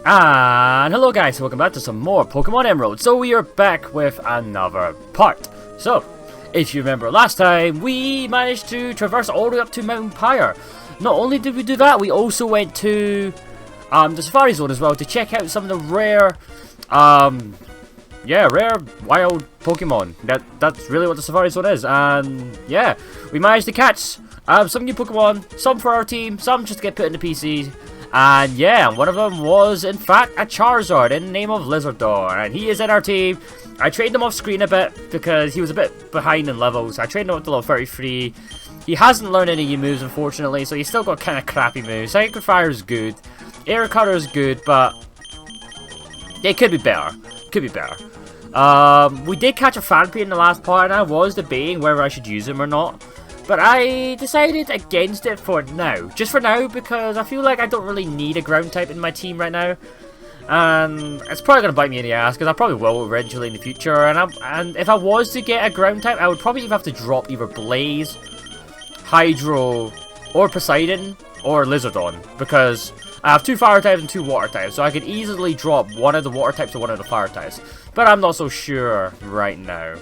And hello guys, welcome back to some more Pokemon Emerald. So we are back with another part. So, if you remember last time, we managed to traverse all the way up to Mt Pyre. Not only did we do that, we also went to the Safari Zone as well to check out some of the rare, rare wild Pokemon. That's really what the Safari Zone is. And yeah, we managed to catch some new Pokemon, some for our team, some just to get put in the PC. And yeah, one of them was in fact a Charizard in the name of Lizardor, and he is in our team. I trained him off screen a bit because he was a bit behind in levels. I trained him up to level 33. He hasn't learned any new moves unfortunately, so he's still got kind of crappy moves. Psychic Fire is good, Air Cutter is good, but it could be better. Could be better. We did catch a Fanpy in the last part, and I was debating whether I should use him or not. But I decided against it for now. Just for now, because I feel like I don't really need a ground type in my team right now. And it's probably going to bite me in the ass, because I probably will eventually in the future. And if I was to get a ground type, I would probably have to drop either Blaze, Hydro, or Poseidon, or Lizardon. Because I have 2 fire types and 2 water types, so I could easily drop one of the water types or one of the fire types. But I'm not so sure right now.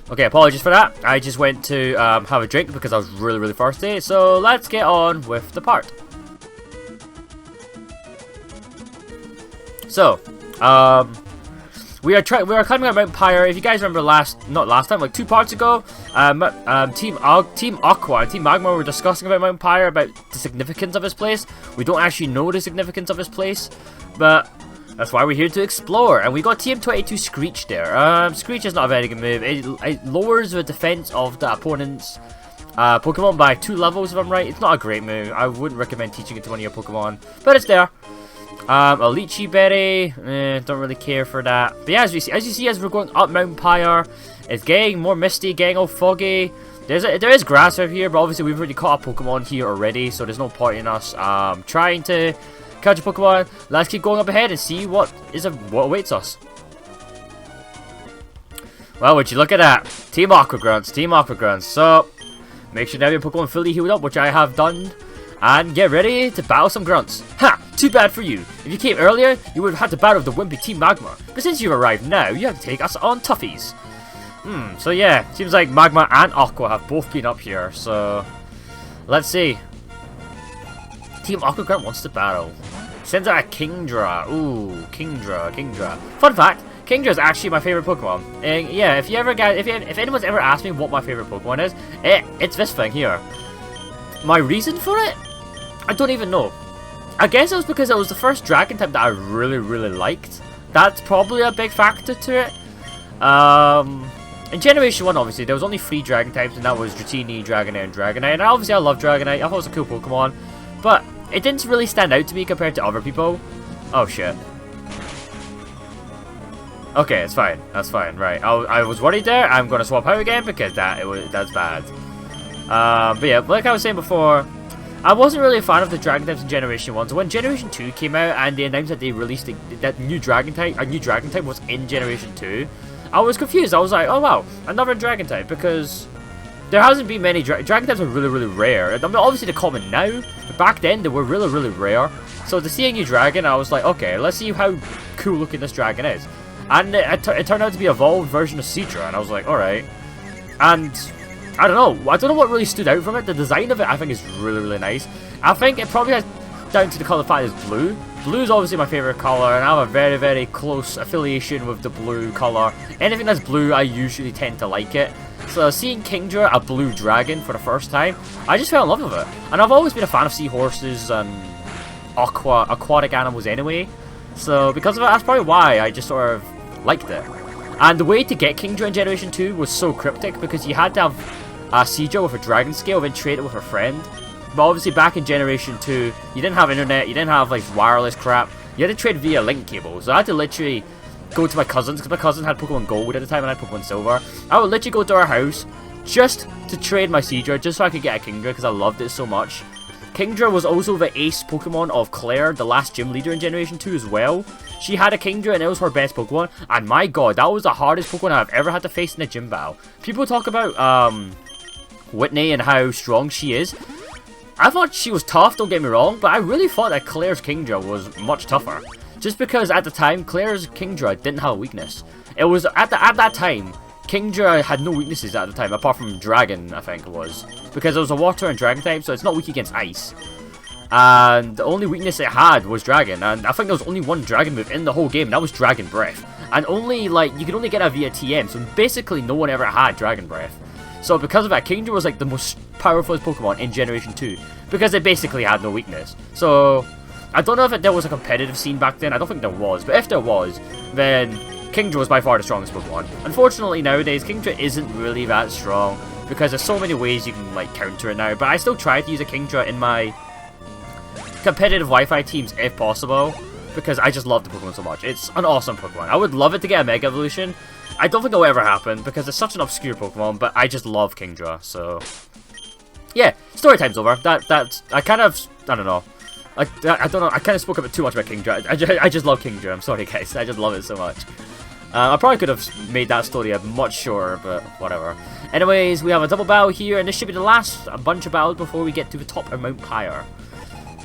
Okay, apologies for that. I just went to have a drink because I was really thirsty. So let's get on with the part. So, we are climbing on Mt Pyre. If you guys remember not last time, like 2 parts ago, Team Aqua and Team Magma were discussing about Mt Pyre, about the significance of this place. We don't actually know the significance of this place, but that's why we're here to explore. And we got TM22 Screech there. Screech is not a very good move. It lowers the defense of the opponent's Pokemon by 2 levels, if I'm right. It's not a great move. I wouldn't recommend teaching it to one of your Pokemon, but it's there. A Lychee Berry, don't really care for that. But yeah, as you see, as we're going up Mt Pyre, it's getting more misty, getting all foggy. There is grass over here, but obviously we've already caught a Pokemon here already, so there's no point in us trying to catch a Pokemon. Let's keep going up ahead and see what awaits us. Well, would you look at that? Team Aqua Grunts, Team Aqua Grunts. So, make sure to have your Pokemon fully healed up, which I have done. And get ready to battle some Grunts. Ha! Too bad for you. If you came earlier, you would have had to battle the wimpy Team Magma. But since you've arrived now, you have to take us on toughies. So yeah, seems like Magma and Aqua have both been up here. So, let's see. Team Aqua Grunt wants to battle. Sends out a Kingdra. Ooh, Kingdra. Fun fact, Kingdra is actually my favorite Pokemon. And yeah, if anyone's ever asked me what my favorite Pokemon is, it's this thing here. My reason for it? I don't even know. I guess it was because it was the first Dragon type that I really liked. That's probably a big factor to it. In Generation 1, obviously, there was only 3 Dragon types, and that was Dratini, Dragonite, and Dragonite. And obviously, I love Dragonite. I thought it was a cool Pokemon. But it didn't really stand out to me compared to other people. Oh, shit. Okay, it's fine. That's fine. Right. I was worried there. I'm going to swap out again because that's bad. But yeah, like I was saying before, I wasn't really a fan of the Dragon types in Generation 1. So when Generation 2 came out and they announced that they released that new Dragon type, a new Dragon type was in Generation 2, I was confused. I was like, oh wow, another Dragon type, because there hasn't been many Dragon types are really rare. I mean, obviously they're common now, but back then they were really rare. So to see a new Dragon, I was like, okay, let's see how cool looking this Dragon is. And it turned out to be an evolved version of Seadra, and I was like, alright. And I don't know what really stood out from it. The design of it, I think, is really nice. I think it probably has down to the colour fact it's blue. Blue is obviously my favourite colour, and I have a very close affiliation with the blue colour. Anything that's blue, I usually tend to like it. So seeing Kingdra, a blue dragon, for the first time, I just fell in love with it. And I've always been a fan of seahorses and aquatic animals anyway. So because of it, that's probably why I just sort of liked it. And the way to get Kingdra in Generation 2 was so cryptic, because you had to have a Seadra with a dragon scale, then trade it with a friend. But obviously back in Generation 2, you didn't have internet, you didn't have like wireless crap. You had to trade via link cable. So I had to literally go to my cousins, because my cousin had Pokemon Gold at the time and I had Pokemon Silver. I would literally go to our house just to trade my Seadra, just so I could get a Kingdra, because I loved it so much. Kingdra was also the ace Pokemon of Claire, the last gym leader in Generation 2 as well. She had a Kingdra and it was her best Pokemon, and my god, that was the hardest Pokemon I've ever had to face in a gym battle. People talk about Whitney and how strong she is. I thought she was tough, don't get me wrong, but I really thought that Claire's Kingdra was much tougher. Just because at the time, Claire's Kingdra didn't have a weakness. It was, at that time, Kingdra had no weaknesses at the time, apart from Dragon, I think it was. Because it was a water and Dragon type, so it's not weak against ice. And the only weakness it had was Dragon, and I think there was only one Dragon move in the whole game, and that was Dragon Breath. And only, like, you could only get that via TM, so basically no one ever had Dragon Breath. So because of that, Kingdra was like the most powerful Pokemon in Generation 2, because it basically had no weakness. So, I don't know if there was a competitive scene back then, I don't think there was, but if there was, then Kingdra was by far the strongest Pokemon. Unfortunately nowadays, Kingdra isn't really that strong, because there's so many ways you can like counter it now, but I still try to use a Kingdra in my competitive Wi-Fi teams if possible, because I just love the Pokemon so much. It's an awesome Pokemon. I would love it to get a Mega Evolution. I don't think it'll ever happen, because it's such an obscure Pokemon, but I just love Kingdra, so... Yeah, story time's over. I don't know. I don't know, I kind of spoke a bit too much about Kingdra. I just love Kingdra, I'm sorry guys, I just love it so much. I probably could have made that story a much shorter, but whatever. Anyways, we have a double battle here, and this should be the last bunch of battles before we get to the top of Mt Pyre.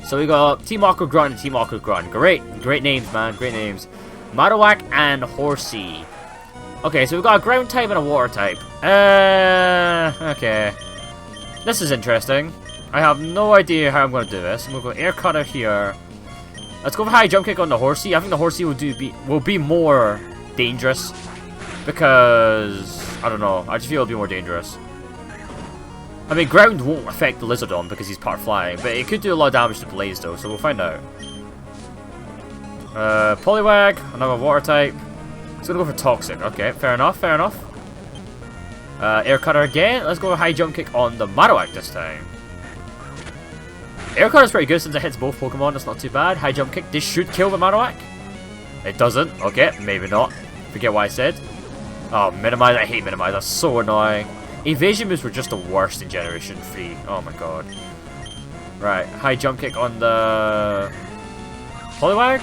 So we got Team Aqua Grunt and Team Aqua Grunt. Great names, man, great names. Marowak and Horsey. Okay, so we've got a ground type and a water type. Okay. This is interesting. I have no idea how I'm going to do this. I'm going to go Air Cutter here. Let's go for High Jump Kick on the Horsey. I think the Horsey will be more dangerous. Because, I don't know, I just feel it'll be more dangerous. I mean, ground won't affect the Lizardon because he's part flying, but it could do a lot of damage to Blaze though, so we'll find out. Poliwag, another water type. It's gonna go for Toxic. Okay, fair enough, fair enough. Air Cutter again. Let's go with High Jump Kick on the Marowak this time. Air Cutter is pretty good since it hits both Pokemon. That's not too bad. High Jump Kick. This should kill the Marowak. It doesn't. Okay, maybe not. Forget what I said. Oh, Minimize. I hate Minimize. That's so annoying. Evasion moves were just the worst in Generation 3. Oh my god. Right, High Jump Kick on the Poliwag.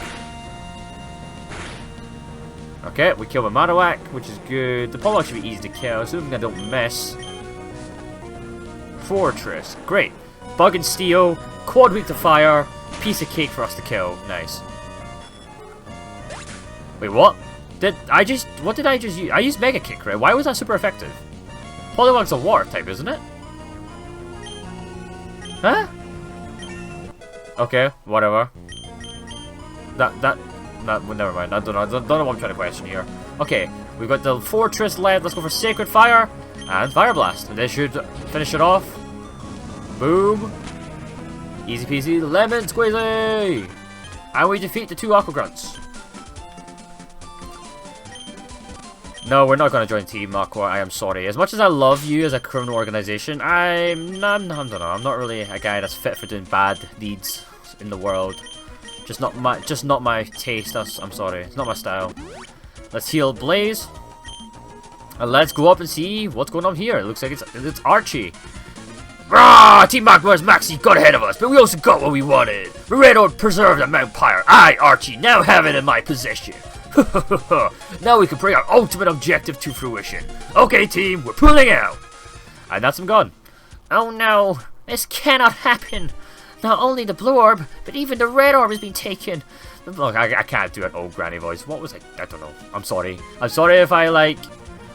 Okay, we kill the Marowak, which is good. The Poliwag should be easy to kill, assuming I don't miss. Fortress. Great. Bug and Steel. Quad weak to fire. Piece of cake for us to kill. Nice. Wait, what? What did I just use? I used Mega Kick, right? Why was that super effective? Poliwag's a water type, isn't it? Huh? Okay, whatever. Well, never mind. I don't know what I'm trying to question here. Okay, we've got the Fortress left. Let's go for Sacred Fire and Fire Blast. And this should finish it off. Boom. Easy peasy, lemon squeezy. And we defeat the two Aqua Grunts. No, we're not going to join Team Aqua, I am sorry. As much as I love you as a criminal organization, I don't know, I'm not really a guy that's fit for doing bad deeds in the world. Just not my taste, I'm sorry, it's not my style. Let's heal Blaze. And let's go up and see what's going on here. It looks like it's Archie. Rah! Team Magma's Maxie got ahead of us, but we also got what we wanted. The Red Orb preserved at Mt Pyre. I, Archie, now have it in my possession. Now we can bring our ultimate objective to fruition. Okay, team, we're pulling out. And that's him gone. Oh no, this cannot happen. Not only the blue orb, but even the red orb has been taken. Look, I can't do an old granny voice. What was I don't know. I'm sorry. I'm sorry if I, like,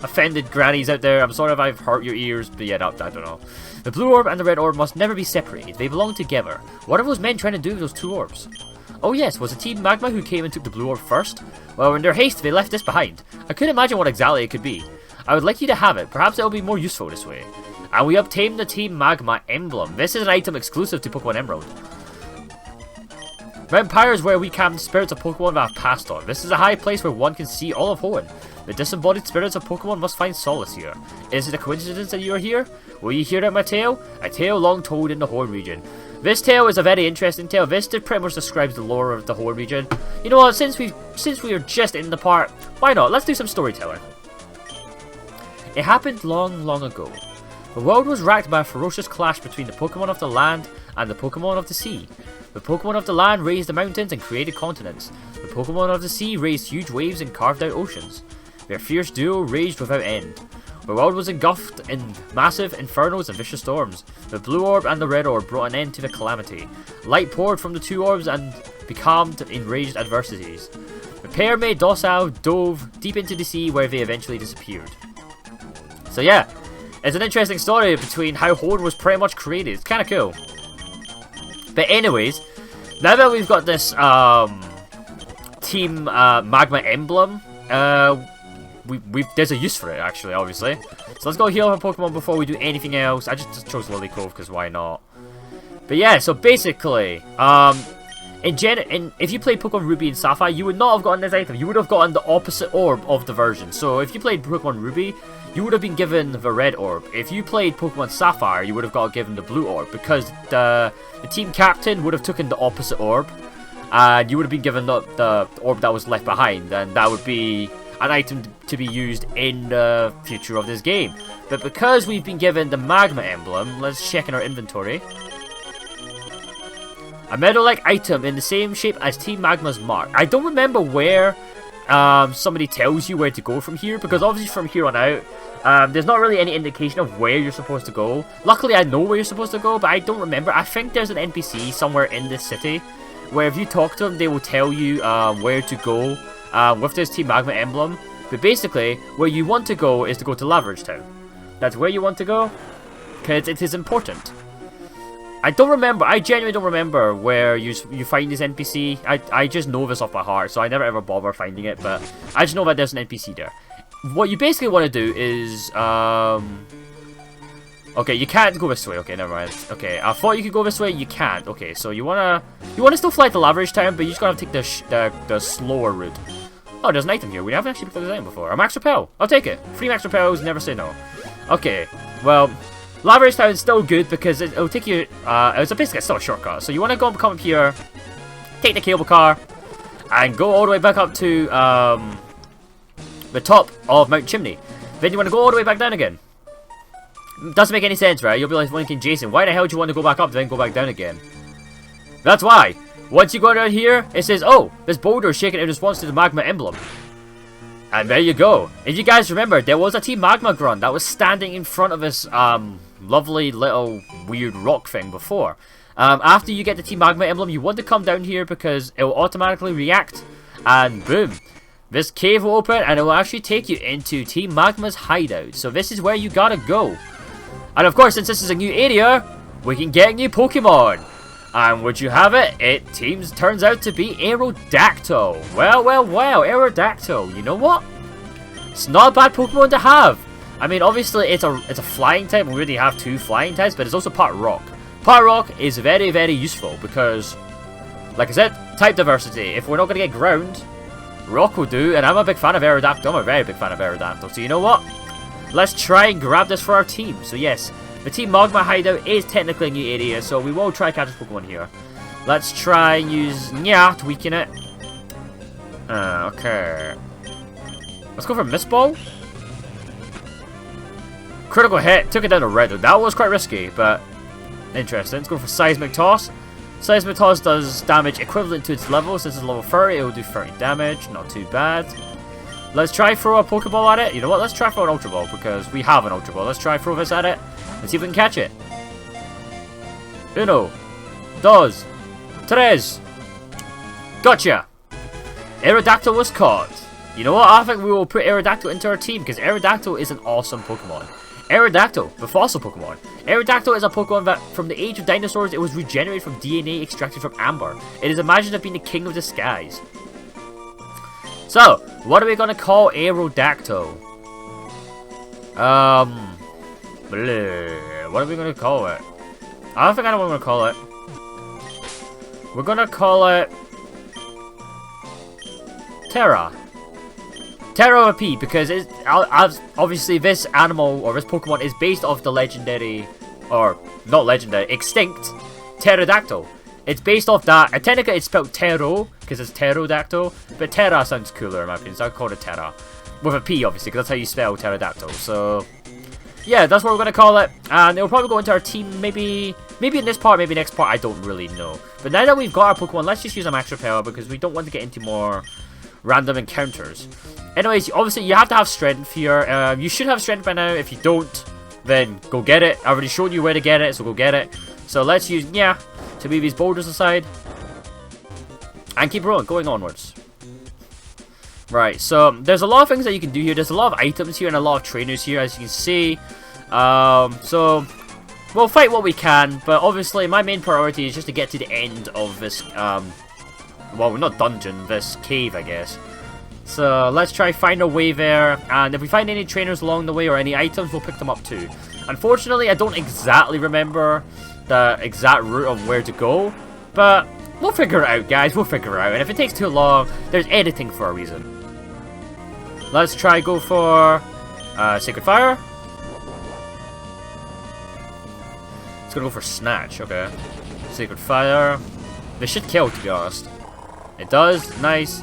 offended grannies out there. I'm sorry if I've hurt your ears, but yeah, I don't know. The blue orb and the red orb must never be separated. They belong together. What are those men trying to do with those two orbs? Oh yes, was it Team Magma who came and took the blue orb first? Well, in their haste, they left this behind. I couldn't imagine what exactly it could be. I would like you to have it. Perhaps it will be more useful this way. And we obtained the Team Magma emblem. This is an item exclusive to Pokemon Emerald. Mt Pyre is where we camp the spirits of Pokemon that have passed on. This is a high place where one can see all of Hoenn. The disembodied spirits of Pokemon must find solace here. Is it a coincidence that you are here? Will you hear out my tale? A tale long told in the Hoenn region. This tale is a very interesting tale. This pretty much describes the lore of the Hoenn region. You know what, since we are just in the part, why not? Let's do some storytelling. It happened long, long ago. The world was racked by a ferocious clash between the Pokemon of the land and the Pokemon of the sea. The Pokemon of the land raised the mountains and created continents. The Pokemon of the sea raised huge waves and carved out oceans. Their fierce duel raged without end. The world was engulfed in massive infernos and vicious storms. The blue orb and the red orb brought an end to the calamity. Light poured from the two orbs and becalmed enraged adversities. The pair made docile, dove deep into the sea where they eventually disappeared. So yeah, it's an interesting story between how Hoenn was pretty much created. It's kind of cool. But anyways, now that we've got this Team Magma emblem, there's a use for it actually, obviously. So let's go heal our Pokemon before we do anything else. I just chose Lily Cove because why not? But yeah, so basically, if you played Pokemon Ruby and Sapphire, you would not have gotten this item. You would have gotten the opposite orb of the version. So if you played Pokemon Ruby, you would have been given the red orb. If you played Pokemon Sapphire, you would have got given the blue orb, because the team captain would have taken the opposite orb, and you would have been given the orb that was left behind, and that would be an item to be used in the future of this game. But because we've been given the Magma emblem, let's check in our inventory. A medal-like item in the same shape as Team Magma's mark. I don't remember where somebody tells you where to go from here, because obviously from here on out, there's not really any indication of where you're supposed to go. Luckily, I know where you're supposed to go, but I don't remember. I think there's an NPC somewhere in this city where if you talk to them, they will tell you where to go with this Team Magma emblem. But basically, where you want to go is to go to Laveridge Town. That's where you want to go, because it is important. I don't remember. I genuinely don't remember where you find this NPC. I just know this off by heart, so I never ever bother finding it. But I just know that there's an NPC there. What you basically want to do is okay, you can't go this way. Okay, never mind. Okay, I thought you could go this way. You can't. Okay, so you wanna still fly to Laveridge Town, but you just gotta take the slower route. Oh, there's an item here. We haven't actually picked up this item before. A Max Repel. I'll take it. 3 Max Repels. Never say no. Okay. Well, Laveridge Town is still good because it'll take you. It's basically still a shortcut. So you want to come up here, take the cable car, and go all the way back up to the top of Mount Chimney. Then you want to go all the way back down again. Doesn't make any sense, right? You'll be like thinking, Jason, why the hell do you want to go back up then go back down again? That's why. Once you go down here, it says, oh, this boulder is shaking in response to the Magma emblem. And there you go. If you guys remember, there was a Team Magma grunt that was standing in front of this lovely little weird rock thing before. After you get the Team Magma emblem, you want to come down here because it will automatically react, and boom. This cave will open and it will actually take you into Team Magma's hideout. So this is where you gotta go. And of course, since this is a new area, we can get new Pokemon. And would you have it? It turns out to be Aerodactyl. Well, Aerodactyl. You know what? It's not a bad Pokemon to have. I mean, obviously, it's a flying type. We already have 2 flying types, but it's also part rock. Part rock is very, very useful because, like I said, type diversity. If we're not going to get ground, rock will do. And I'm a big fan of Aerodactyl. I'm a very big fan of Aerodactyl. So you know what? Let's try and grab this for our team. So yes, the Team Magma hideout is technically a new area, so we will try catch this Pokemon here. Let's try and use Nya to weaken it. Okay. Let's go for Mist Ball. Critical hit. Took it down to red. That was quite risky, but interesting. Let's go for Seismic Toss. Seismic Toss does damage equivalent to its level. Since it's level 30, it will do 30 damage. Not too bad. Let's try throw a Pokeball at it. You know what? Let's try throw an Ultra Ball because we have an Ultra Ball. Let's try throw this at it and see if we can catch it. Uno. Dos. Tres. Gotcha. Aerodactyl was caught. You know what? I think we will put Aerodactyl into our team because Aerodactyl is an awesome Pokemon. Aerodactyl, the fossil Pokemon. Aerodactyl is a Pokemon that, from the age of dinosaurs, it was regenerated from DNA extracted from amber. It is imagined as being the king of the skies. So, what are we gonna call Aerodactyl? What are we gonna call it? I don't think I know what we're gonna call it. We're gonna call it Terra. Terra OP, because it's obviously this animal or this Pokemon is based off the legendary, or not legendary, extinct Pterodactyl. It's based off that, and technically it's spelled Tero, because it's Pterodactyl, but Terra sounds cooler in my opinion, so I'll call it Terra. With a P, obviously, because that's how you spell Pterodactyl, so yeah, that's what we're going to call it, and it'll probably go into our team, maybe in this part, maybe next part, I don't really know. But now that we've got our Pokemon, let's just use a Max Repel, because we don't want to get into more random encounters. Anyways, obviously you have to have strength here. You should have strength by now. If you don't, then go get it. I already showed you where to get it, so go get it. So let's use to move these boulders aside. And keep going onwards. Right, so there's a lot of things that you can do here. There's a lot of items here and a lot of trainers here, as you can see. So we'll fight what we can, but obviously my main priority is just to get to the end of this, well, not dungeon, this cave, I guess. So let's try find a way there, and if we find any trainers along the way or any items, we'll pick them up too. Unfortunately, I don't exactly remember the exact route of where to go, but we'll figure it out, guys. We'll figure it out, and if it takes too long, there's editing for a reason. Let's try go for Sacred Fire. It's gonna go for Snatch, okay. Sacred Fire. This should kill, to be honest. It does, nice.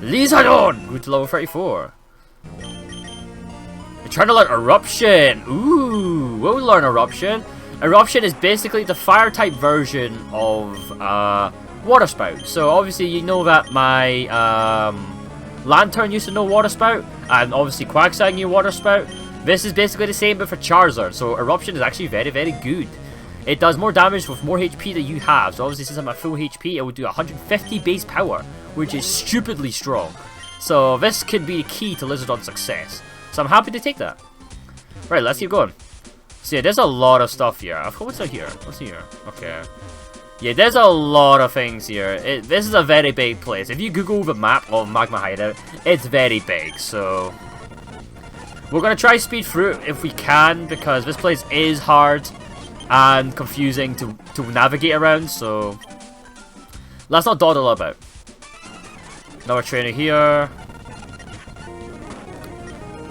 Lizardon! Good to level 34. We're trying to learn Eruption. Ooh, we'll learn Eruption. Eruption is basically the fire type version of Water Spout. So obviously you know that my Lantern used to know Water Spout, and obviously Quagsire knew Water Spout. This is basically the same but for Charizard, so Eruption is actually very, very good. It does more damage with more HP that you have, so obviously since I'm at full HP, it will do 150 base power, which is stupidly strong. So this could be the key to Lizardon's success. So I'm happy to take that. Right, let's keep going. So yeah, there's a lot of stuff here. What's out here? What's here? Okay. Yeah, there's a lot of things here. This is a very big place. If you Google the map of Magma Hideout, it's very big, so we're going to try speed through it if we can, because this place is hard and confusing to navigate around, so let's not dawdle about. Another trainer here.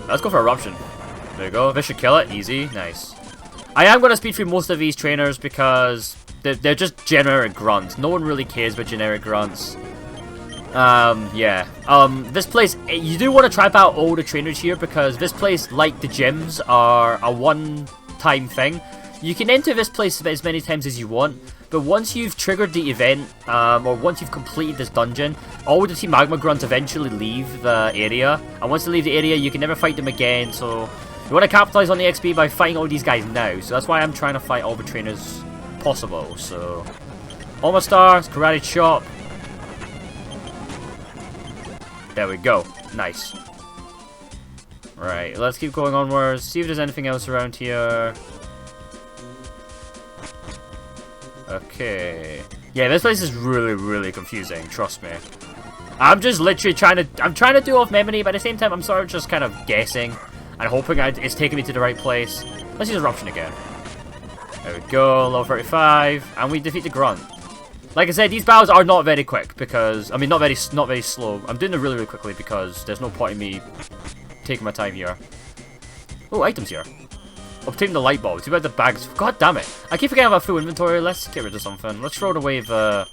Let's go for Eruption. There you go. This should kill it. Easy. Nice. I am going to speed through most of these trainers because they're just generic grunts. No one really cares about generic grunts. This place, you do want to try out all the trainers here because this place, like the gyms, are a one-time thing. You can enter this place as many times as you want, but once you've triggered the event, or once you've completed this dungeon, all the Team Magma grunts eventually leave the area, and once they leave the area, you can never fight them again, so you want to capitalize on the XP by fighting all these guys now, so that's why I'm trying to fight all the trainers possible. So Almost Stars, Karate Chop. There we go. Nice. Right, let's keep going onwards, see if there's anything else around here. Okay. Yeah, this place is really, really confusing, trust me. I'm just literally trying to do off memory, but at the same time I'm sort of just kind of guessing and hoping it's taking me to the right place. Let's use Eruption again. There we go, level 35, and we defeat the Grunt. Like I said, these battles are not very quick because, I mean, not very slow. I'm doing it really, really quickly because there's no point in me taking my time here. Oh, items here. Obtain the light bulb. Too bad the bags. God damn it! I keep forgetting about full inventory. Let's get rid of something. Let's throw away the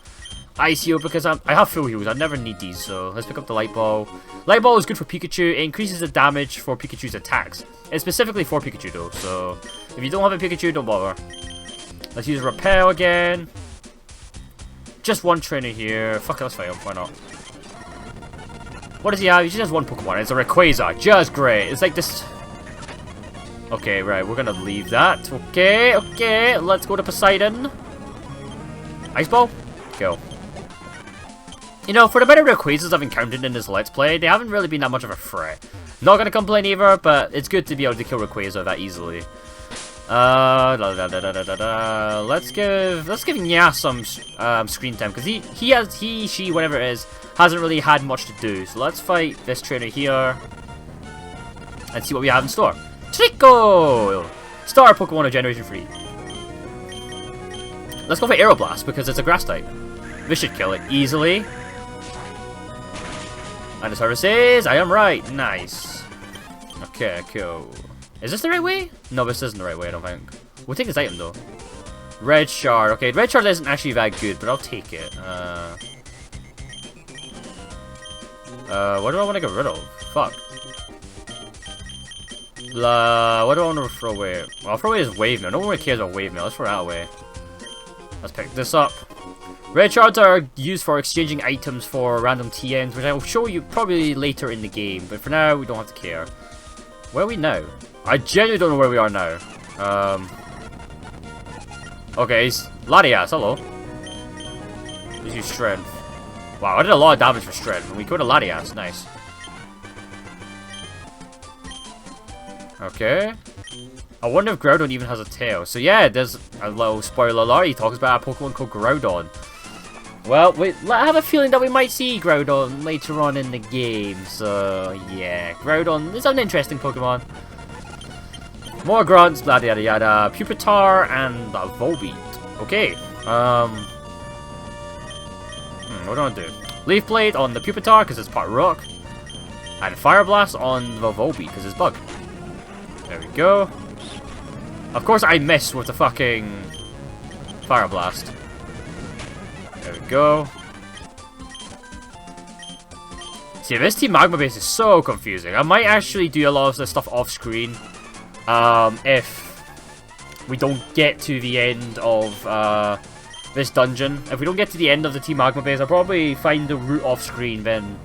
ice heal because I have full heals. I never need these, so let's pick up the light ball. Light ball is good for Pikachu. It increases the damage for Pikachu's attacks. It's specifically for Pikachu though, so if you don't have a Pikachu, don't bother. Let's use Repel again. Just one trainer here. Fuck it, let's fight him. Why not? What does he have? He just has one Pokemon. It's a Rayquaza. Just great. It's like this. Okay, right, we're gonna leave that. Okay, let's go to Poseidon. Ice Ball? Go. You know, for the better Rayquazas I've encountered in this Let's Play, they haven't really been that much of a threat. Not gonna complain either, but it's good to be able to kill Rayquaza that easily. Let's give Nya some screen time, because she, whatever it is, hasn't really had much to do. So let's fight this trainer here and see what we have in store. Trico! Star Pokemon of Generation 3. Let's go for Aeroblast because it's a grass type. This should kill it easily. And the service says I am right. Nice. Okay, cool. Is this the right way? No, this isn't the right way, I don't think. We'll take this item though. Red Shard. Okay, Red Shard isn't actually that good, but I'll take it. What do I want to get rid of? Fuck. What do I want to throw away? Well, I'll throw away his Wave Mail. No one really cares about Wave Mail. Let's throw that away. Let's pick this up. Red shards are used for exchanging items for random TNs, which I will show you probably later in the game, but for now, we don't have to care. Where are we now? I genuinely don't know where we are now. Okay, it's Latias, hello. Let's use strength. Wow, I did a lot of damage for strength, and we go to Latias, nice. Okay. I wonder if Groudon even has a tail. So yeah, there's a little spoiler alert. He talks about a Pokemon called Groudon. Well, I have a feeling that we might see Groudon later on in the game. So yeah, Groudon is an interesting Pokemon. More grunts, blah yada yada. Pupitar and Volbeat. Okay. What do I do? Leaf Blade on the Pupitar because it's part rock. And Fire Blast on the Volbeat because it's bug. There we go. Of course I miss with the fucking Fire Blast. There we go. See, this Team Magma base is so confusing. I might actually do a lot of this stuff off screen. If we don't get to the end of this dungeon. If we don't get to the end of the Team Magma base, I'll probably find the route off screen, then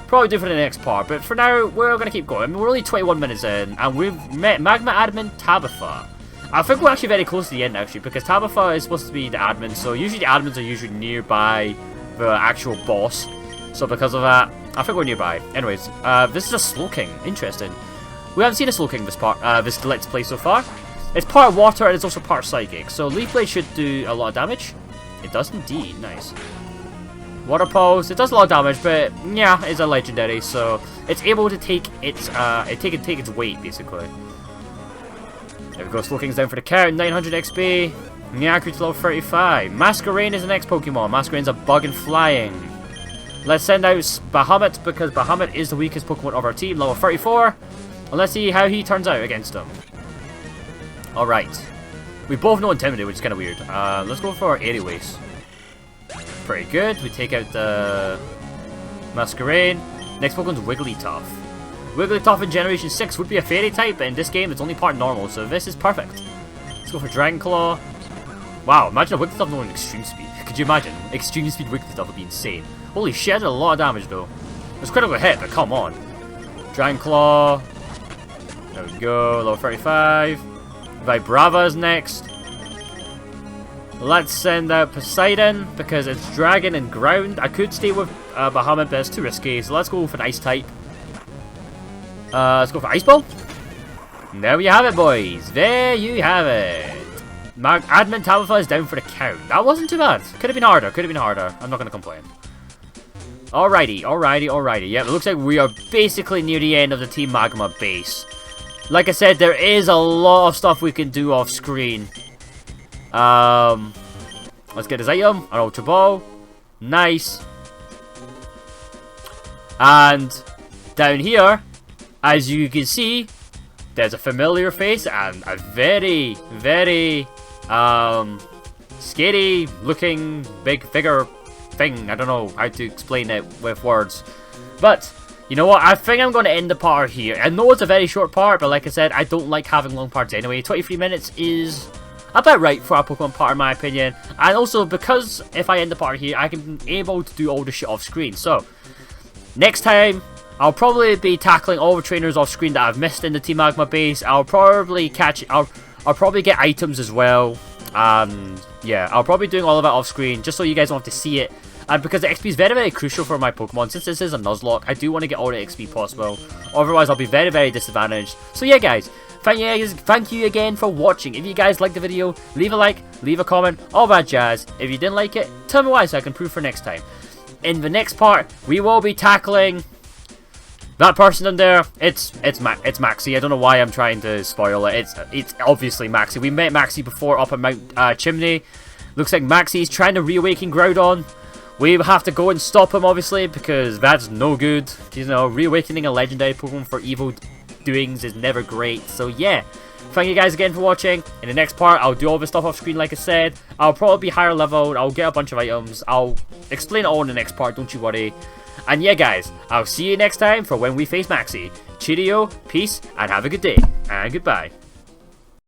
probably do for the next part. But for now, we're going to keep going. I mean, we're only 21 minutes in, and we've met Magma Admin Tabitha. I think we're actually very close to the end, actually, because Tabitha is supposed to be the admin, so usually the admins are usually nearby the actual boss. So because of that, I think we're nearby. Anyways, this is a Slowking. Interesting. We haven't seen a Slowking this Let's Play so far. It's part water, and it's also part psychic, so Leaf Blade should do a lot of damage. It does indeed. Nice. Water Pulse. It does a lot of damage, but yeah, it's a legendary, so it's able to take its take its weight basically. There we go. Slowking's down for the count. 900 XP. Nyakut's level 35. Masquerain is the next Pokemon. Masquerain's a bug and flying. Let's send out Bahamut because Bahamut is the weakest Pokemon of our team, level 34. And let's see how he turns out against him. All right. We both know Intimidate, which is kind of weird. Let's go for Airy Waste. Pretty good. We take out the Masquerain. Next Pokemon's Wigglytuff. Wigglytuff in Generation 6 would be a Fairy type, but in this game it's only part normal, so this is perfect. Let's go for Dragon Claw. Wow, imagine a Wigglytuff knowing Extreme Speed. Could you imagine? Extreme Speed Wigglytuff would be insane. Holy shit, I did a lot of damage though. It was critical hit, but come on. Dragon Claw. There we go, level 35. Vibrava is next. Let's send out Poseidon, because it's Dragon and Ground. I could stay with Bahamut, but it's too risky, so let's go for an Ice type. Let's go for Ice Ball. And there you have it, boys. There you have it. Admin Tabitha is down for the count. That wasn't too bad. Could have been harder. Could have been harder. I'm not going to complain. Alrighty, alrighty, alrighty. Yeah, it looks like we are basically near the end of the Team Magma base. Like I said, there is a lot of stuff we can do off screen. Let's get this item. An Ultra Ball. Nice. And down here, as you can see, there's a familiar face and a very, very scary looking big figure thing. I don't know how to explain it with words. But you know what? I think I'm going to end the part here. I know it's a very short part, but like I said, I don't like having long parts anyway. 23 minutes is about right for a Pokemon part in my opinion. And also because if I end the part here, I can be able to do all the shit off screen. So next time, I'll probably be tackling all the trainers off screen that I've missed in the Team Magma base. I'll probably get items as well. And yeah, I'll probably be doing all of that off screen just so you guys don't have to see it. And because the XP is very, very crucial for my Pokemon, since this is a Nuzlocke, I do want to get all the XP possible. Otherwise, I'll be very, very disadvantaged. So yeah, guys, thank you again for watching. If you guys liked the video, leave a like, leave a comment, all that jazz. If you didn't like it, tell me why so I can improve for next time. In the next part, we will be tackling that person in there. It's Maxie. I don't know why I'm trying to spoil it. It's obviously Maxie. We met Maxie before up at Mount Chimney. Looks like Maxie's trying to reawaken Groudon. We have to go and stop him, obviously, because that's no good. You know, reawakening a legendary Pokemon for evil doings is never great. So yeah, thank you guys again for watching. In the next part, I'll do all this stuff off screen, like I said. I'll probably be higher leveled. I'll get a bunch of items. I'll explain it all in the next part, don't you worry. And yeah, guys, I'll see you next time for when we face Maxie. Cheerio, peace, and have a good day. And goodbye.